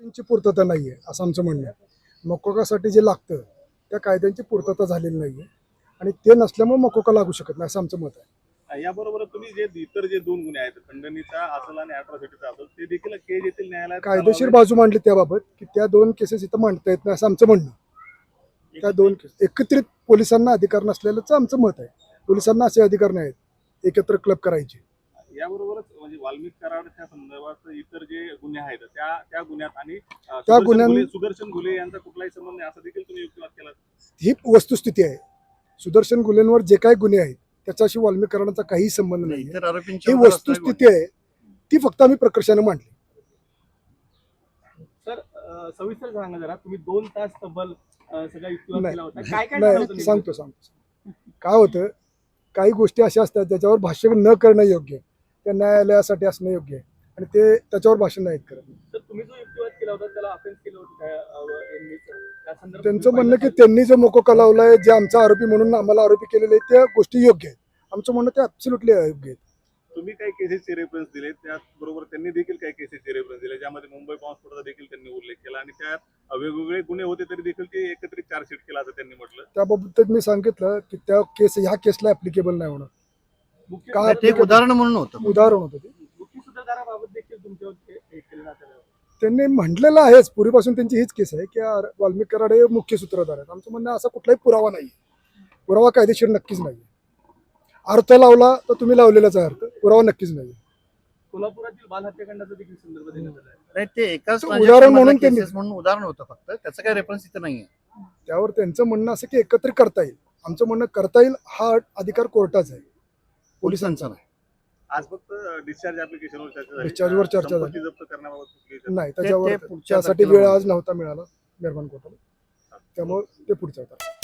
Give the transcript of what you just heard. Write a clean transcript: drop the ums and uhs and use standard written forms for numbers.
त्यांची पूर्तता नाही आहे असं आमचं म्हणणं आहे. मकोकासाठी जे लागतं त्या कायद्यांची पूर्तता झालेली नाही आहे आणि ते नसल्यामुळे मकोका लागू शकत नाही असं आमचं मत आहे. याबरोबर तुम्ही जे इतर जे 2 गुन्हे आहेत खंडणीचा असेल आणि अॅट्रॉसिटीचा असेल ते देखील केज येथील न्यायालयात कायदेशीर बाजू मांडली त्याबाबत की त्या 2 केसेस इथं मांडता येत नाही असं आमचं म्हणणं आहे. त्या 2 केस एकत्रित पोलिसांना अधिकार नसलेलंच आमचं मत आहे. पोलिसांना असे अधिकार नाहीत एकत्र क्लब करायचे. याबरोबरच म्हणजे वाल्मिक कराडच्या संदर्भात इतर जे गुन्हे आहेत त्या गुन्ह्यात आणि सुदर्शन घुले यांचा कुठलाही संबंध नाही असं देखील तुम्ही युक्तिवाद केला. ही वस्तुस्थिती आहे. सुदर्शन गुन्ह्यांवर जे काही गुन्हे आहेत त्याच्याशी वाल्मिक कराडांचा काही संबंध नाही. ही वस्तुस्थिती आहे ती फक्त आम्ही प्रकर्षाने मांडली. सर सविस्तर सांगा जरा, तुम्ही 2 तास तब्बल सगळा युक्तिवाद केला होता. काय नाही सांगतो काय होतं, काही गोष्टी अशा असतात ज्याच्यावर भाष्य न करणं योग्य आहे. त्या न्यायालयासाठी असणं योग्य आहे आणि ते त्याच्यावर भाषण नाहीत करत. तर तुम्ही जो युक्तिवाद केला होता त्याला अफेन्स केलं होतं त्यांचं म्हणणं की त्यांनी जो मकोका लावलाय जे आमचा आरोपी म्हणून आम्हाला आरोपी केलेले आहेत त्या गोष्टी योग्य आहेत. आमचं म्हणणं ते ॲब्सोल्युटली अयोग्य आहेत. तुम्ही काही केसेसचे रेफरन्स दिले त्याचबरोबर त्यांनी देखील काही केसेसचे रेफरन्स दिले ज्यामध्ये मुंबई बॉम्बस्फोटाचा देखील त्यांनी उल्लेख केला आणि त्यात वेगवेगळे गुन्हे होते तरी देखील ते एकत्रित चार्जशीट केला असं त्यांनी म्हटलं. त्याबाबत मी सांगितलं की त्या केस ह्या केसला ऍप्लिकेबल नाही होणार. का ते उदाहरण म्हणून होतं ते मुख्य सूत्रधाराबाबत देखील तुमच्यावर केलं जातं. त्यांनी म्हटलेलं आहेच पूर्वीपासून त्यांची हीच केस आहे की वाल्मिक कराड हे मुख्य सूत्रधार आहेत. आमचं म्हणणं असा कुठलाही पुरावा नाही. पुरावा कायदेशीर नक्कीच नाही. अर्थ लावला तर तुम्ही लावलेलाच आहे अर्थ, पुरावा नक्कीच नाही. कोल्हापुरातील बाल हत्याकांडाचा देखील संदर्भ देण्यात आला नाही, ते एकाच उदाहरण म्हणून म्हणून उदाहरण होतं फक्त, त्याचं काही रेफरन्स इथं नाहीये. त्यावर त्यांचं म्हणणं असं की एकत्रित करता येईल. आमचं म्हणणं करता येईल हा अधिकार कोर्टाचा आहे, पोलिसांचा नाही. आज फक्त डिस्चार्ज ऍप्लिकेशनवर चर्चा झाली. डिस्चार्जवर चर्चा झाली जप्त करण्याबाबत नाही. त्याच्यावर त्यासाठी वेळ आज नव्हता मिळाला निर्माण कोर्टाला, त्यामुळे ते पुढचं होतं.